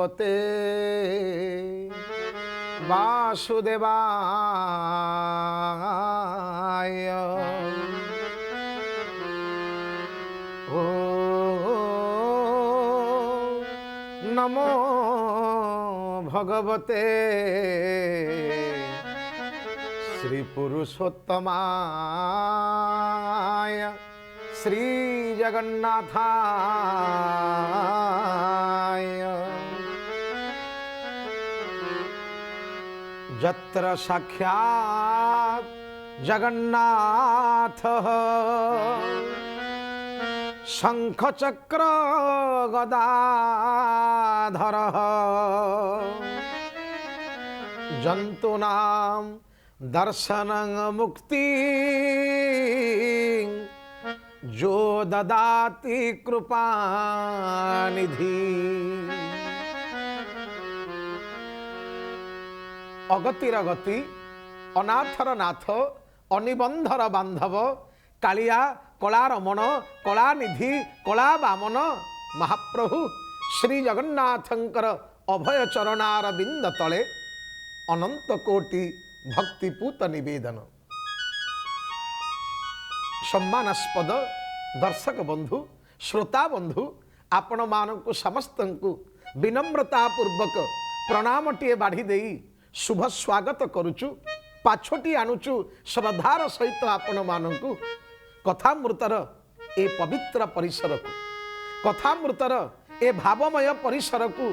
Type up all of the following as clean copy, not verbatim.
भगवते वासुदेवाय। ओ नमो भगवते श्री पुरुषोत्तमाय श्री जगन्नाथाय। जत्र साक्षात् जगन्नाथः शंखचक्र गदाधरः जन्तूनां दर्शनं मुक्ति जो ददाति कृपानिधि। अगतिर गति अनाथर नाथ अनिबंधर बांधव कालिया कला रमण कला निधि कला वामन महाप्रभु श्री जगन्नाथंकर अभय चरणार बिंद तले अनंत कोटि भक्तिपूत निवेदन। सम्मानास्पद दर्शक बंधु श्रोता बंधु आपण मानक समस्त विनम्रता पूर्वक प्रणामटिए बाढ़ी दे शुभ स्वागत करुचु पाछोटी आणुचु श्रद्धार सहित आपण मानक कथामृतर ए पवित्र परिसर को कथामृतर ए भावमय परिसर को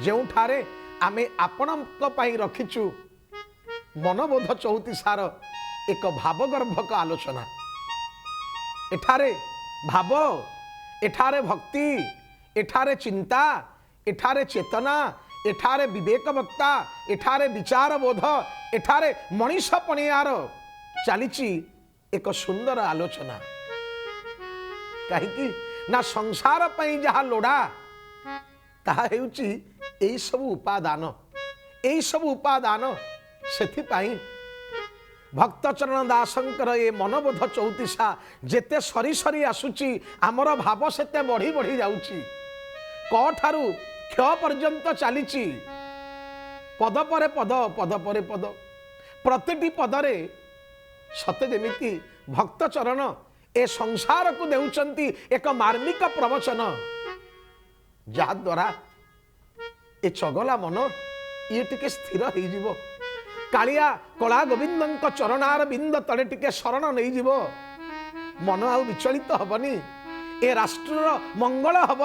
जेउठारे आमे आपणक पई रखिचु मनबोध चौतीसार एक भावगर्भक आलोचना। एठारे भाव एठारे भक्ति एठारे चिंता एठारे चेतना एठारे विवेक वक्ता एठारे विचार बोध एठारे मनीष पणियार चलीची एक सुंदर आलोचना। कहीं ना संसार पई जहा लोड़ा ताहा हेउची एई सब उपादान सेथिपाई भक्तचरण दासंकर ए मनबोध चौतीसा जेते सरी सरी आसुची आमर भाव सेते बढ़ी बढ़ी जाउची क ठारू क्ष पर्यंत चलीची पद परे पद पद परे पद प्रतिटी पदरे सते जेमिति भक्तचरण ए संसार को देउचंती एक मार्मिक प्रवचन जहा द्वारा ए चगला मन ये टिके स्थिर हो जीवो कालिया कला गोविंद चरणार बिंद तले टिके शरण नहीं जीवो मन आउ विचलित हबनी ए राष्ट्र मंगल हब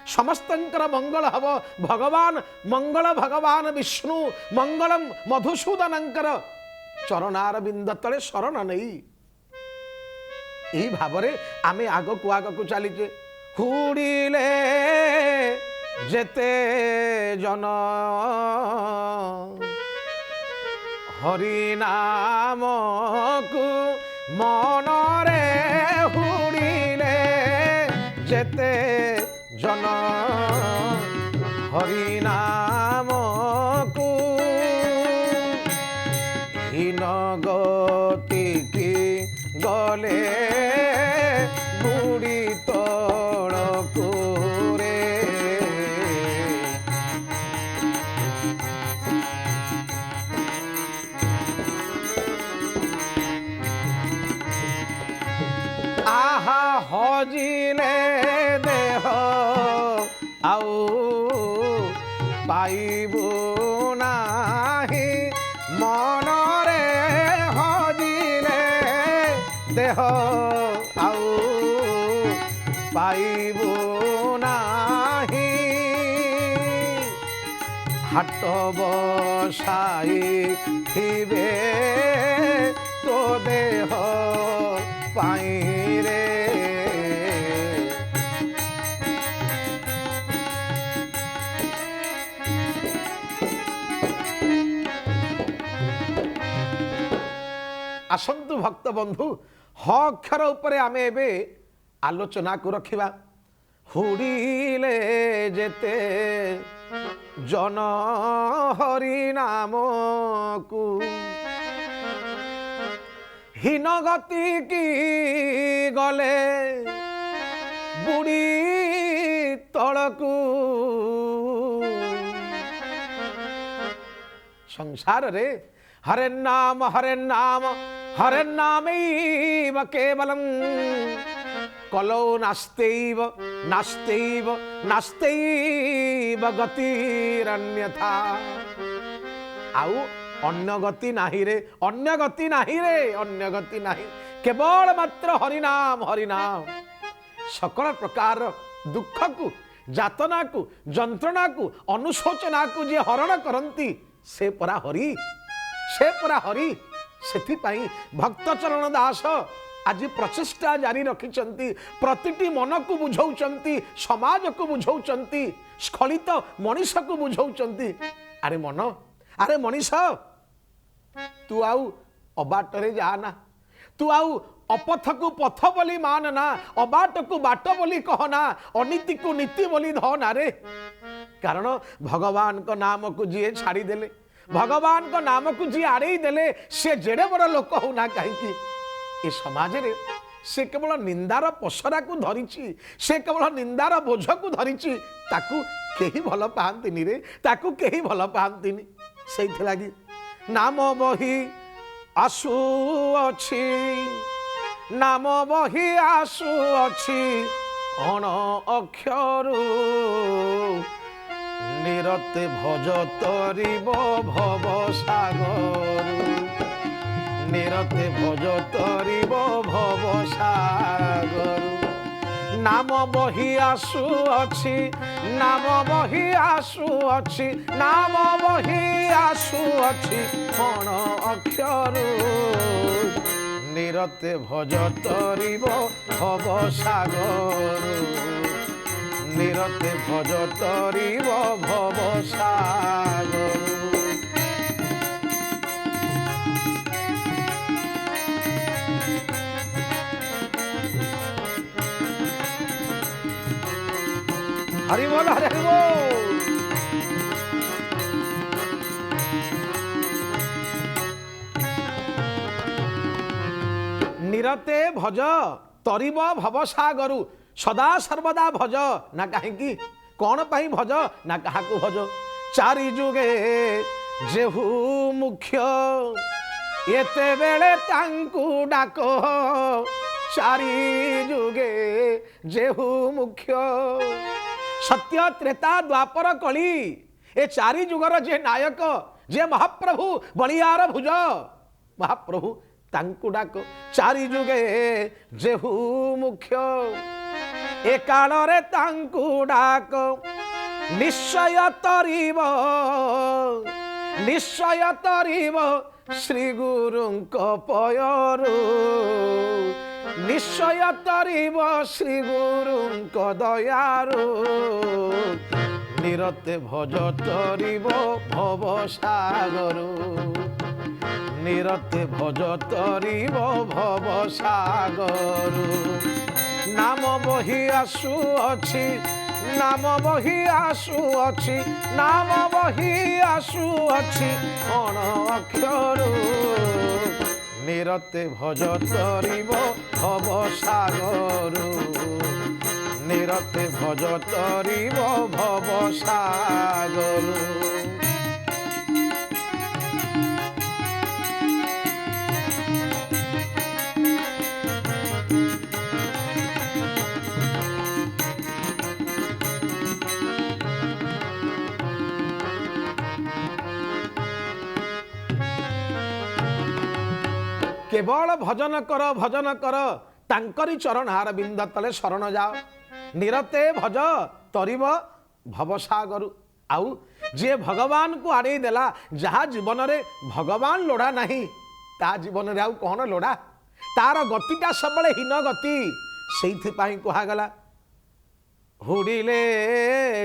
समस्तंकर मंगल हब भगवान मंगल भगवान विष्णु मंगलम मधुसूदनंकर चरणार बिंद तले शरण नहीं यही भावरे आमे आग को चलीचे हुड़िले जेते जन हरि नाम को मनरे हुड़िले जेते जन हरि नाम को हीन गति की गले बुड़ी तड़को रे आहा हजिले देह आउ पाइबु नाही मनरे हजिले देह आउ पाइबु नाही हाट बसाई थिबे तो देह पाई रे आसंतु भक्त बंधु ह अक्षर उपरे आमे एबे आलोचना को रखिबा। हुड़िले जेते जन हरि नाम को हीन गति की गले बुड़ी तड़कू संसार रे हरे नाम हरे नामैव केवलम कलौ नास्त्यैव नास्त्यैव नास्त्यैव गतिरन्यथा आउ अन्य गति नाही रे अन्य गति नाही रे अन्य गति नाही केवल मात्र हरिनाम हरिनाम सकल प्रकार दुख को जातना को जंत्रणा को अनुशोचना को जे हरण करती से परा हरि सेथिपाई भक्त चरण दास आज प्रचेष्टा जारी रखिछंती प्रतिटी मन को बुझाउछंती समाज को बुझाउछंती स्खलित मनीष को बुझाउछंती अरे मन अरे मनीष तू आउ अबाटरे जाना तू आउ अपथ को पथ बोली मान ना अबाट को बाट बोली कहना अनीति को नीति बोली धना रे कारण भगवान को नाम को जी छाड़ी देले भगवान को नाम को जी आड़े देले से जेड़े बड़ लोक होना कहीं ए समाज रे से केवल निंदार पसरा को धरिची से केवल निंदार बोझ को धरिची ताकू केही भल पाहंतिनी रे ताकू केही भल पाहंतिनी सेइथि लागि नाम बही आसु अछि नाम बही आसु अछि अण अक्षरु निरते भज तरिब भव सागर निरते भज तरिब भव सागर नाम बही आसु अछि नाम बही आसु अछि नाम बही आसु अछि अण अक्षरु निरते भज तरिब भव सागर निरते भज तरिब भव सागर हरि बोल हरि बोल निरते भज तरिब भवसागरु सदा सर्वदा भज ना कहीं कौन पाई भज ना कहा भज चारि जुगे जेहू मुख्य एते बेले तांकु डाक चारि जुगे जेहू मुख्य सत्य त्रेता द्वापर कली ए चारि जुगर जे नायक जे महाप्रभु बलियार भुज महाप्रभु तांकु डाक चारि जुगे जेहू मुख्य ए काल रे तांकु डाक निश्चय तरिब श्री गुरुंक पयरु निश्चय तरिब श्री गुरुंक दयारु निरते भज तरिब भव सागरु निरते भज तरिब भव सागरु नाम बही आसु अछि नाम बही आसु अछि नाम बही आसु अछि अण अक्षरु निरते भज तरिब भव सागरु निरते भज तरिब भव सागरु केवल भजन कर तांकरी चरण हार बिंद तले शरण जाओ निरते भज तरिब भवसागरु आउ जे भगवान को आड़े देला जहा जीवन रे भगवान लोड़ा नहीं ता जीवन रे आउ कौन लोड़ा तार गतिटा सब हीन गति सेइथि पाई कहा गला हुड़िले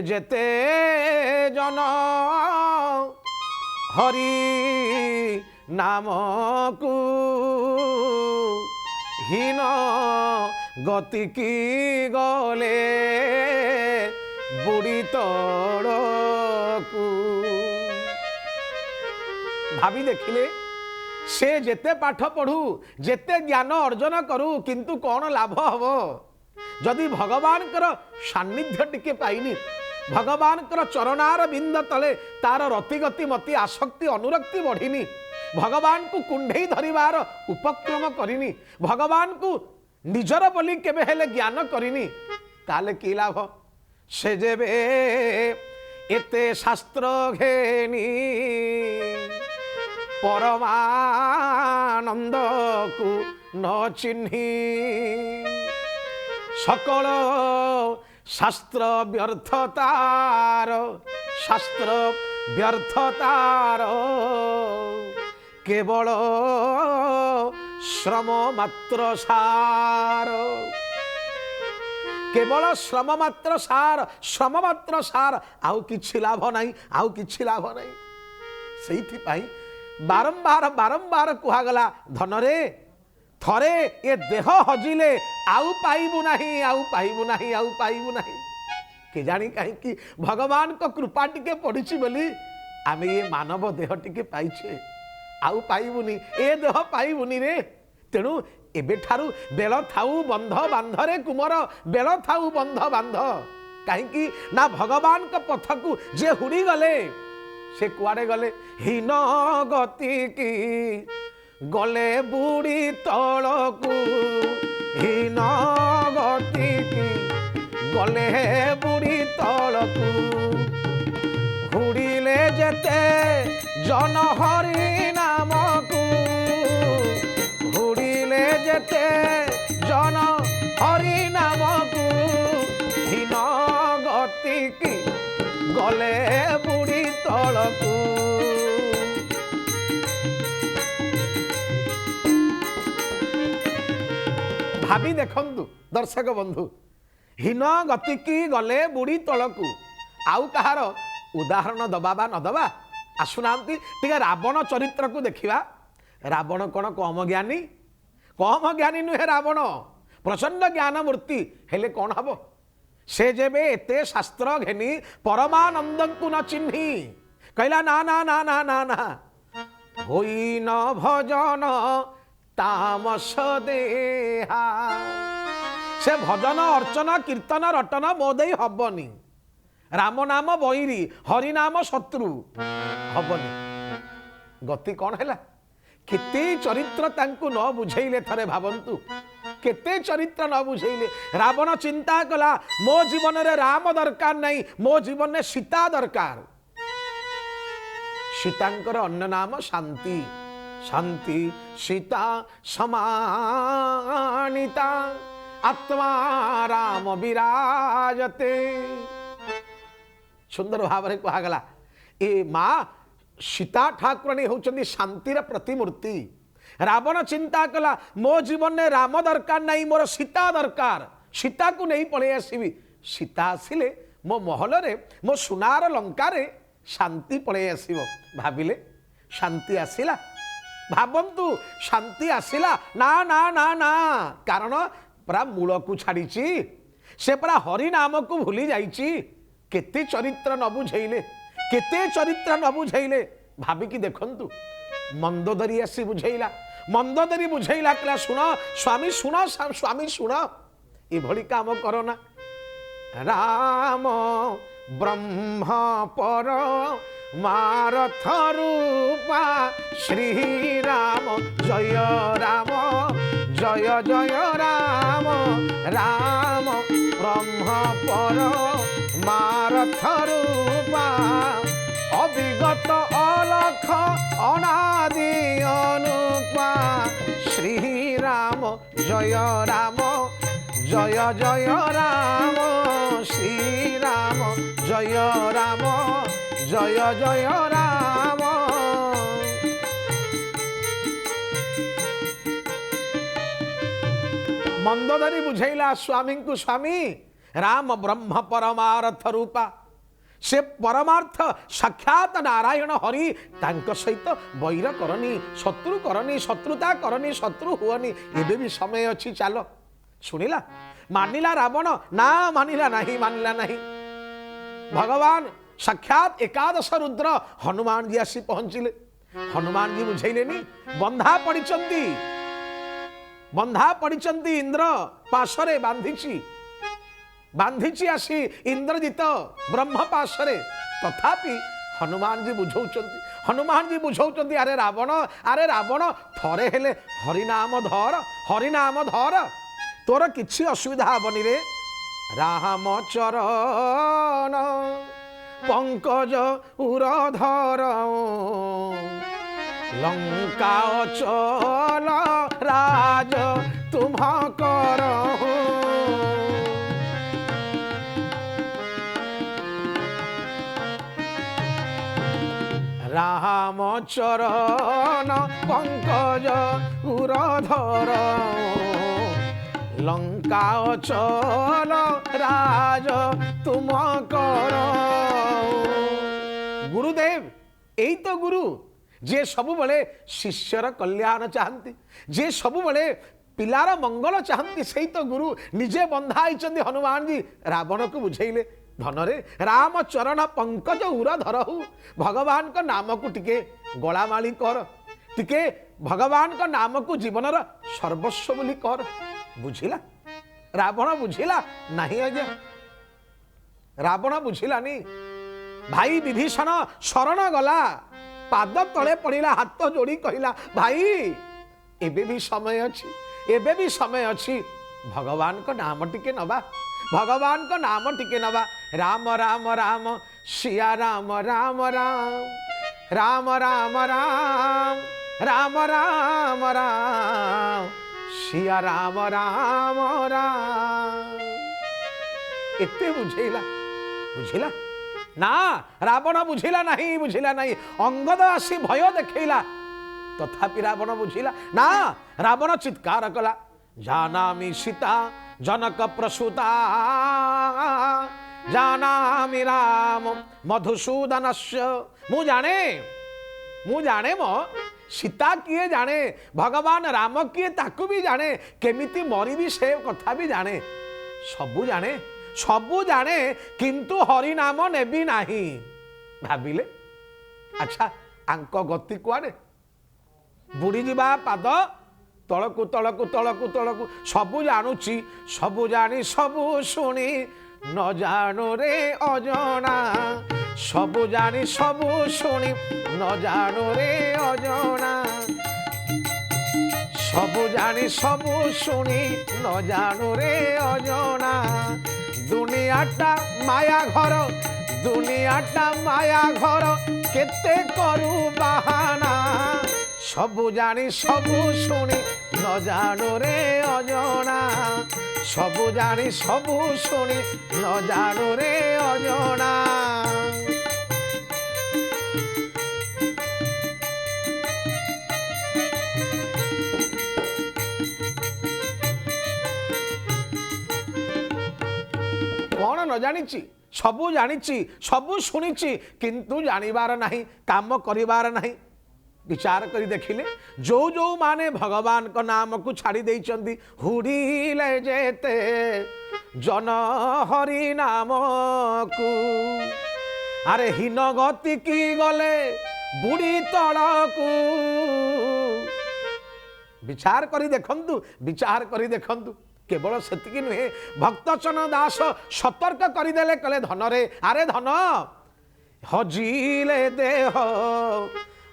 जेते जन हरि नाम को हीन गति की गले बुढ़ी तड़कू भाभी देखिले से जेते पाठ पढ़ू जेते ज्ञान अर्जन करू किंतु कौन लाभ हब जदि भगवान कर सान्निध्य टिके पाइनी भगवान चरणार बिंद तले तार रतिगति मति आसक्ति अनुरक्ति बढ़िनी भगवान को कुंडई धरिबार उपक्रम करिनी भगवान को निजर बोली केबे हेले ज्ञान करिनी ताले की लाभ से जेबे एते शास्त्र घेनी परमानंद को न चिन्ही सकल शास्त्र व्यर्थतार केवल श्रम मात्र सार केवल श्रम मात्र सार आउ किछि लाभ नहीं आउ किछि लाभ नहीं सेइथि पाई बारंबार बारंबार कुहागला धन रे थरे ये देह हजिले आउ पाइबु नहीं आउ पाइबु नहीं आउ पाइबु नहीं के जानी कहीं भगवान को कृपा टिके पड़ी बोली आमे ये मानव देह टिके पाइछे आउ पाइबुनी ए देह पाइबुनी रे तेणु एबे ठारू बेल थाऊ बंध बांध रे कुमर बेल थाऊ बंध बांध कहीं ना भगवान को पथ को जे हुड़ी गले से कुआड़े गले हीन गति की गले बुड़ी तलकू हीन गति की गले बुड़ी तलकू हुड़िले जेते जन हरि नामकू हुड़िले जेते जन हरि नामकू हीन गति की गले बुड़ी तलकू भाभी देखंतु दर्शक बंधु हीन गति की गले बुड़ी तलकू आउ कहार उदाहरण दबा बा न दबा आसुनांती टिके रावण चरित्र को देखिबा रावण कोन कम ज्ञानी नुहे रावण प्रचंड ज्ञान मूर्ति हेले कौन हबो से जेबे एते शास्त्र घेनी परमानंद को न चिन्ही कहला ना ना ना ना ना ना होई न भजन तामस देहा से भजन अर्चन कीर्तन रटन मोदई हबनी राम नाम बैरी हरि नाम शत्रु हबनी गति कौन है केते चरित्र तांकु न बुझेइले थरे भावंतु केते चरित्र न बुझेइले रावण चिंता कला मो जीवन रे राम दरकार नहीं मो जीवन में सीता दरकार सीतांकर अन्य नाम शांति शांति सीता समानिता आत्मा राम विराजते सुंदर भाव में कहगला ए माँ सीता ठाकुराणी होचंदी शांतिर प्रतिमूर्ति रावण चिंता कला मो जीवन में राम दरकार नहीं मोर सीता दरकार सीता को नहीं पड़े आसबि सीता आसिले मो महल रे मो सुनार लंका रे शांति पड़े आसब भाविले शांति आसिला भावंतु शांति आसिला ना ना ना ना कारण परा मूल को छाड़ी से परा हरि नाम को भूली जाइची केते चरित्र न बुझेइले केते चरित्र न बुझेइले भाविकी देखंतु मंदोदरी आसी बुझेइला मंदोदरी बुझेइला कहला सुन स्वामी सुन स्वामी सुन ए भली काम करना राम ब्रह्म पर मारथ रूपा श्री राम जय जय राम राम ब्रह्म पर मारथ रूपा अविगत अलख अनादि अनुपा श्री राम जय जय राम श्री राम जय जय राम मंदोदरी बुझेला स्वामी को स्वामी राम ब्रह्म परमार्थ रूपा से परमार्थ साक्षात नारायण हरि तांक सहित वैर करनी शत्रुता करनी शत्रु हुअनी एबे भी समय अच्छी चलो शुणिला मानिला रावण ना मानिला नहीं भगवान साक्षात एकादश रुद्र हनुमान जी आसी पहुंचिले हनुमान जी बुझेलेनी बंधा पड़िचंती इंद्र पाशरे बांधिची बांधिची आसी इंद्रजित ब्रह्म पार्श्वे तथापि हनुमान जी बुझौचंती हनुमान जी बुझौचंती अरे रावण थरे हेले हरिनाम धर तोर किछि असुविधा हबनी रे राम चरण पंकज उरधर लंका अचल राज तुम कर राम चरण पंकज उरधर लंका अचल राज तुम कर गुरुदेव यही तो गुरु जे सबु बड़े शिष्यर कल्याण चाहती जे सबु बड़े पिलार मंगल चाहती से तो गुरु निजे बंधाई हनुमान जी रावण को बुझेले धनरे राम चरण पंकज उरा धरहु भगवान का नाम को टिके गलामाली कर टिके भगवान का नाम को जीवन सर्वस्व बोली कर बुझिला रावण बुझिला नहीं अजय रावण बुझिलानी भाई विभीषण शरण गला पाद तले पड़िला हाथ जोड़ी कहला भाई एबे भी समय अच्छी भगवान को नाम टिके नबा भगवान को नाम टिके नबा राम राम राम सिया राम राम राम राम राम राम राम राम राम सिया राम राम राम एते बुझेला ना रावण बुझिला नहीं अंगद आसी भय देखैला तथापि रावण बुझिला ना रावण चित्कार कला जानामि सीता जनक प्रसूता जानामि राम मधुसूदनस्य मु जाने मो सीता किए जाने भगवान राम किए ताकू भी जाने केमिति मरिबी से कथा भी जाने सबू जाने किंतु हरि नाम नेबी नाही भाविले अच्छा आंक गति कुआडे बुड़ी जीवा पाद तलकू तलकू तलकू तलकू सबू जानूची सबू जानी सबू शुणी न जानो रे अजना सबू जानी सबू शुणी न जानो रे अजना सबू जानी सबू शुणी न जानो रे अजना दुनियाटा माया घर केते करू बहाना सबू जानी सबू शुणी न जानो रे अजना सबू जानी सबू शुणी न जानो रे अजना कौन न जानिची सबू जानिची सबू शुणिची किंतु जानिबार नहीं काम करिबार नहीं विचार करी देखिले जो जो माने भगवान को नाम को छाड़ी देइचंदी हुड़ीले जेते जन हरि नाम को अरे हीन गति की गले बुड़ी तड़कू विचार करी देखंतु केवल सेतिकी नुहे भक्तचरण दास सतर्क करदेले कले धन रे अरे धन हजिले देह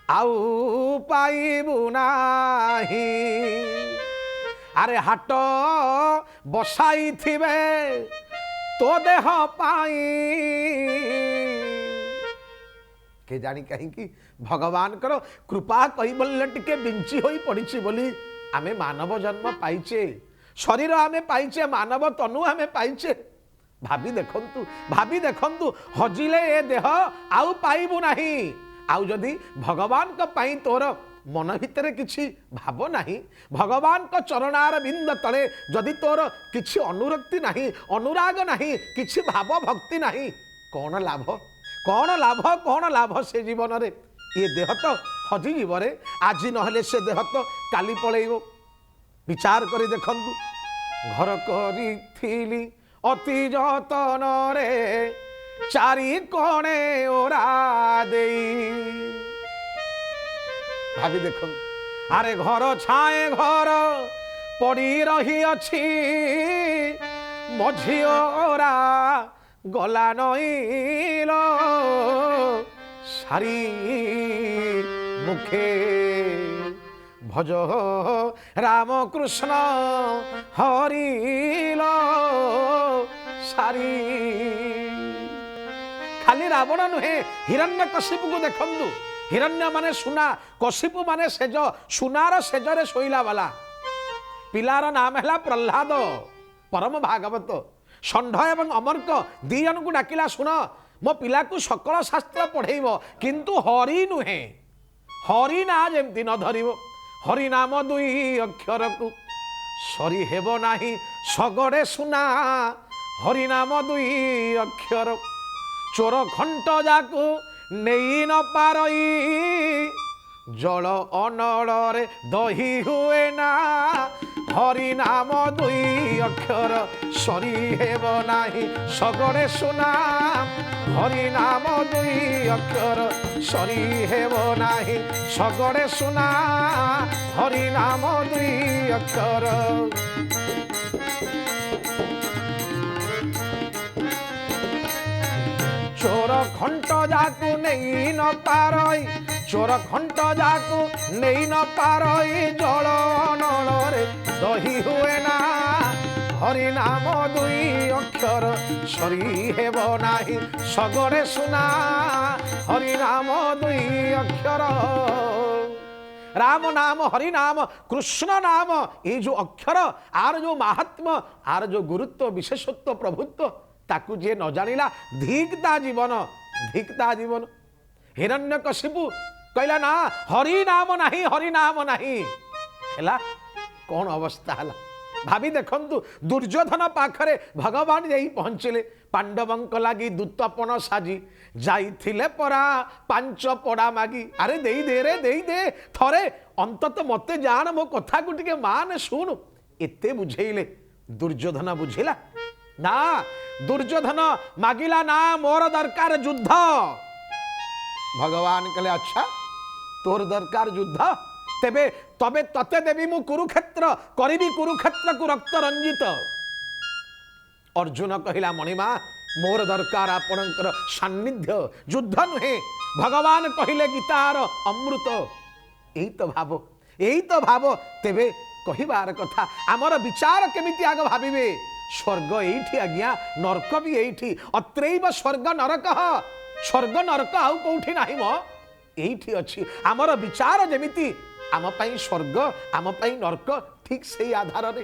आउ पाइबु नाही अरे हाट बसाई थिबे तो देह पाई के जानी कहीं भगवान करो कृपा कही बोलले टिके बिंची होई पड़िछि बोली आमे मानव जन्म पाइचे शरीर आमे पाइचे मानव तनु आमे पाइचे भाभी देखंतु हजिले ए देह आउ पाइबु नाही आउ जदि भगवान का पाई तोर मन भितर किछि भाव नाही भगवान को चरणार बिंद तले जदि तोर किछि अनुरक्ति नाही अनुराग नाही किछि भाव भक्ति नाही कौन लाभ से जीवन रे ये देह तो हजि जीव रे आज नहले से देह तो काली पळेइबो विचार करी देखंतु घर करी थिली अति जतन रे चारि कोणे ओरा देई भाभी देखो अरे घर छाए घर पड़ी रही अच्छी মঝিওরা গলা নইল সারি মুখে ভজ রামকৃষ্ণ হরিল সারি। খালি রাবণ নুহে হিরণ্য কশিপুকে দেখন্তু। হিরণ্য মানে সুନା, কশিপু মানে সেজ, ସୁନାର ସେଜରେ ଶୋଇଲା ବାଲା। ପିଲାର ନାମ ହେଲା ପ୍ରହ୍ଲାଦ, ପରମ ଭାଗବତ। ଷଣ୍ଢ ଏବଂ ଅମର୍କ ଦି ଜଣଙ୍କୁ ଡାକିଲା, ଶୁଣ ମୋ ପିଲାକୁ ସକଳ ଶାସ୍ତ୍ର ପଢ଼େଇବ, କିନ୍ତୁ ହରି ନୁହେଁ। ହରି ନା ଯେମିତି ନ ଧରିବ। ହରି ନାମ ଦୁଇ ଅକ୍ଷରକୁ ସରି ହେବ ନାହିଁ ଶଗଡ଼େ ସୁନା। ହରି ନାମ ଦୁଇ ଅକ୍ଷର ଚୋର ଖଣ୍ଟ ଯାକୁ ନେଇ ନ ପାରଇ ଜଳ ଅନଳରେ ଦହି ହୁଏ ନା। ହରି ନାମ ଦୁଇ ଅକ୍ଷର ସରି ହେବ ନାହିଁ ଶଗଡ଼େ ସୁନା। ହରି ନାମ ଦୁଇ ଅକ୍ଷର ସରି ହେବ ନାହିଁ ଶଗଡ଼େ ସୁନା। ହରି ନାମ ଦୁଇ ଅକ୍ଷର। ଚୋର ଖଣ୍ଟ ଯାକୁ ନେଇ ନ ପାରଇ, ଚୋର ଖଣ୍ଟ ଯାକୁ ନେଇ ନ ପାରଇ ଜଳ ଅନଳରେ ଦହି ହୁଏ ନା। ହରି ନାମ ଦୁଇ ଅକ୍ଷର ସରି ହେବ ନାହିଁ ଶଗଡ଼େ ସୁନା। ହରି ନାମ ଦୁଇ ଅକ୍ଷର। ରାମ ନାମ, ହରି ନାମ, କୃଷ୍ଣ ନାମ, ଏଇ ଯୋଉ ଅକ୍ଷର, ଆର ଯୋଉ ମାହାତ୍ମ୍ୟ, ଆର ଯୋଉ ଗୁରୁତ୍ୱ, ବିଶେଷତ୍ୱ, ପ୍ରଭୁତ୍ୱ, ତାକୁ ଯିଏ ନ ଜାଣିଲା ଧିକ୍ ତା ଜୀବନ, ଧିକ୍ ତା ଜୀବନ। ହିରଣ୍ୟକଶିପୁ କହିଲା ନା ହରି ନାମ ନାହିଁ, ହରି ନାମ ନାହିଁ। ହେଲା କଣ ଅବସ୍ଥା ହେଲା ଭାବି ଦେଖନ୍ତୁ। ଦୁର୍ଯ୍ୟୋଧନ ପାଖରେ ଭଗବାନ ଯାଇ ପହଞ୍ଚିଲେ। ପାଣ୍ଡବଙ୍କ ଲାଗି ଦୂତପଣ ସାଜି ଯାଇଥିଲେ ପରା ପାଞ୍ଚ ପଡ଼ା ମାଗି। ଆରେ ଦେଇ ଦେ ରେ, ଦେଇ ଦେ ଥରେ, ଅନ୍ତତଃ ମତେ ଜାଣ, ମୋ କଥାକୁ ଟିକେ ମାନ, ଶୁଣୁ। ଏତେ ବୁଝେଇଲେ ଦୁର୍ଯ୍ୟୋଧନ ବୁଝିଲା ନା। ଦୁର୍ଯ୍ୟୋଧନ ମାଗିଲା ନା ମୋର ଦରକାର ଯୁଦ୍ଧ। ଭଗବାନ କହିଲେ ଆଚ୍ଛା ତୋର ଦରକାର ଯୁଦ୍ଧ, ତେବେ ତବେ ତତେ ଦେବି ମୁଁ କୁରୁକ୍ଷେତ୍ର, କରିବି କୁରୁକ୍ଷେତ୍ରକୁ ରକ୍ତ ରଞ୍ଜିତ। ଅର୍ଜୁନ କହିଲା ମଣିମା ମୋର ଦରକାର ଆପଣଙ୍କର ସାନ୍ନିଧ୍ୟ, ଯୁଦ୍ଧ ନୁହେଁ। ଭଗବାନ କହିଲେ ଗୀତାର ଅମୃତ। ଏଇ ତ ଭାବ, ଏଇ ତ ଭାବ। ତେବେ କହିବାର କଥା, ଆମର ବିଚାର କେମିତି ଆଗ ଭାବିବେ। ସ୍ୱର୍ଗ ଏଇଠି ଆଜ୍ଞା, ନରକ ବି ଏଇଠି। ଅତ୍ରୈବ ସ୍ୱର୍ଗ ନରକ, ସ୍ୱର୍ଗ ନରକ ଆଉ କୋଉଠି ନାହିଁ ମ, ଏଇଠି ଅଛି। ଆମର ବିଚାର ଯେମିତି ଆମ ପାଇଁ ସ୍ୱର୍ଗ, ଆମ ପାଇଁ ନରକ, ଠିକ୍ ସେଇ ଆଧାରରେ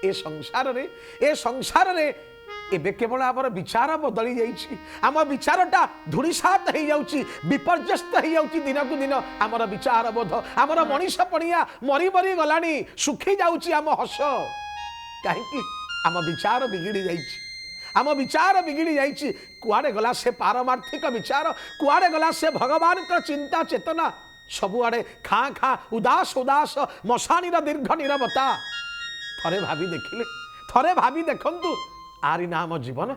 ଏ ସଂସାରରେ ଏବେ କେବଳ ଆମର ବିଚାର ବଦଳି ଯାଇଛି। ଆମ ବିଚାରଟା ଧୂଳିସାତ ହେଇଯାଉଛି, ବିପର୍ଯ୍ୟସ୍ତ ହେଇଯାଉଛି ଦିନକୁ ଦିନ। ଆମର ବିଚାର ବୋଧ, ଆମର ମଣିଷ ପଣିଆ ମରି ମରି ଗଲାଣି, ଶୁଖି ଯାଉଛି ଆମ ହସ। କାହିଁକି? ଆମ ବିଚାର ବିଗିଡ଼ି ଯାଇଛି, ଆମ ବିଚାର ବିଗିଡ଼ି ଯାଇଛି। କୁଆଡ଼େ ଗଲା ସେ ପାରମାର୍ଥିକ ବିଚାର, କୁଆଡ଼େ ଗଲା ସେ ଭଗବାନଙ୍କର ଚିନ୍ତା ଚେତନା। ସବୁଆଡ଼େ ଖାଁ ଖାଁ, ଉଦାସ ଉଦାସ, ମଶାଣିର ଦୀର୍ଘ ନିରବତା। ଥରେ ଭାବି ଦେଖିଲେ, ଥରେ ଭାବି ଦେଖନ୍ତୁ, ଆରି ନାମ ଜୀବନ,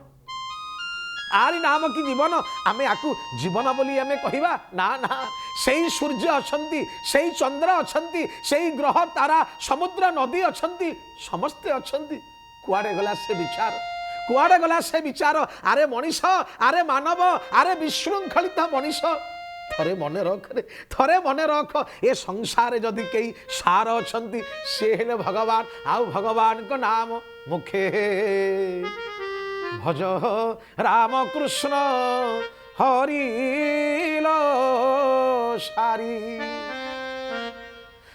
ଆରି ନାମ କି ଜୀବନ। ଆମେ ଆକୁ ଜୀବନ ବୋଲି ଆମେ କହିବା ନା ନା। ସେଇ ସୂର୍ଯ୍ୟ ଅଛନ୍ତି, ସେଇ ଚନ୍ଦ୍ର ଅଛନ୍ତି, ସେଇ ଗ୍ରହ ତାରା, ସମୁଦ୍ର ନଦୀ ଅଛନ୍ତି, ସମସ୍ତେ ଅଛନ୍ତି। କୁଆଡ଼େ ଗଲା ସେ ବିଚାର, କୁଆଡ଼େ ଗଲା ସେ ବିଚାର। ଆରେ ମଣିଷ, ଆରେ ମାନବ, ଆରେ ବିଶୃଙ୍ଖଳିତ ମଣିଷ, ଥରେ ମନେ ରଖ ରେ, ଥରେ ମନେ ରଖ। ଏ ସଂସାରରେ ଯଦି କେହି ସାର ଅଛନ୍ତି ସେ ହେଲେ ଭଗବାନ। ଆଉ ଭଗବାନଙ୍କ ନାମ ମୁଖେ ଭଜ ରାମକୃଷ୍ଣ ହରିଲ ସାରି।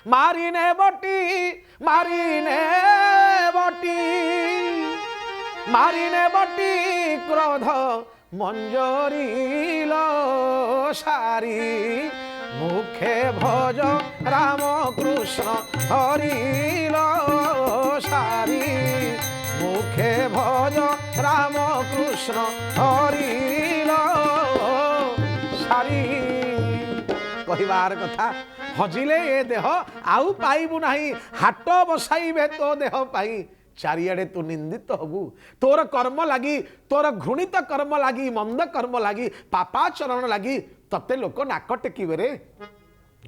ମାରିନେ ବଟି, ମାରିନେ ବଟି, ମାରିନେ ବଟି କ୍ରୋଧ ମଞ୍ଜରିଲ সারি। মুখে ভজ রামকৃষ্ণ হরিল সারি। মুখে ভজ রামকৃষ্ণ হরিল সারি। কহিবার কথা, হজিলে এ দেহ আউ পাইবু নাহি, হাট বসাইবে তো দেহ পাই। চারিআড়ে তু নিন্দিত হবু, তোর কর্ম লাগি, তোর ঘৃণিত কর্ম লাগি, মন্দ কর্ম লাগি, পাপাচরণ লাগি ততে লোক নাক টেকিবে রে।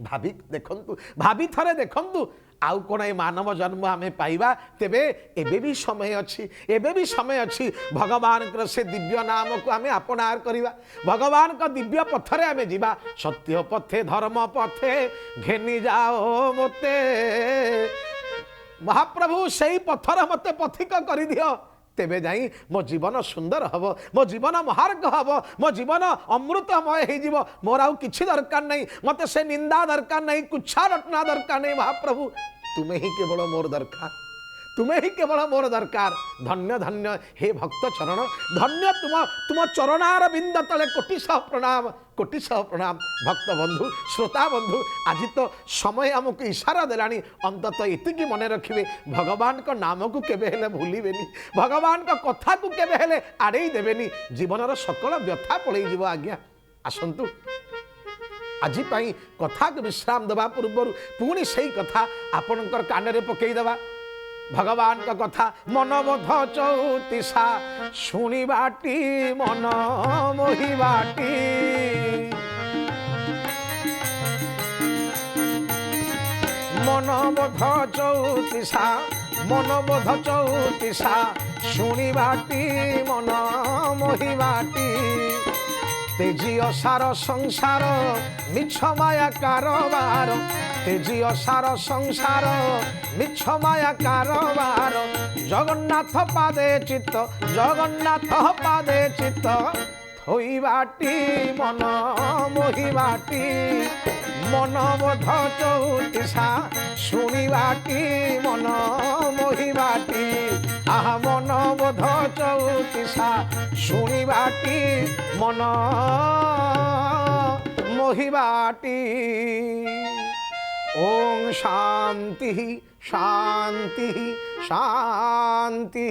ভাবি দেখন্তু, ভাবি থরে দেখন্তু, आउ कौन ए मानव जन्म आम पाइबा तेबे एबे भी समय अच्छी एबे भी समय अच्छी भगवान से दिव्य नाम को आम अपनार करवा भगवान का दिव्य पथरे आम जीवा सत्य पथे धर्म पथे घेनी जाओ मते महाप्रभु से ही पथर मते पथिक कर दियो तेबे जाई मो जीवन सुंदर हम मो जीवन महार्ग हम मो जीवन अमृतमय हो मोर आउ किछि दरकार नहीं मते से निंदा दरकार नहीं कुछा रटना दरकार नहीं महाप्रभु तुम्हें ही केवल मोर दरकार तुम्हें ही केवल मोर दरकार धन्य धन्य हे भक्त चरण धन्य तुम चरणार बिंद तले कोटिशह प्रणाम भक्त बंधु श्रोता बंधु आज तो समय आमको इशारा देलानी अंतत इतिकी मन रखिए भगवान को नाम को केबे हेले भूलिबेनी भगवान को कथा को केबे हेले आड़े देबेनी जीवनर सकल व्यथा पलई जीव आज्ञा आसंतु आज पाई कथा को विश्राम देवा पूर्व पुणी से कथा आपणकर कान पकई देवा भगवान का कथा मनबोध चौतीसा शुणिबाटी मन मोहिबाटी मनबोध चौतीसा मनबोध चौतीसा शुणिबाटी मन मोहिबाटी तेजी असार संसार मिछ माया कारबार तेजी असार संसार मिछ माया कारबार जगन्नाथ पादे चित्त जगन्नाथ पादे चित्त थोइबाटी मन मोहिबाटी मनबोध चौतीसा शुणिबाटी मन मोहिबाटी आहा मनबोध चौतीसा शुणिबाटी मन मोहिबाटी ओम शांति शांति शांति।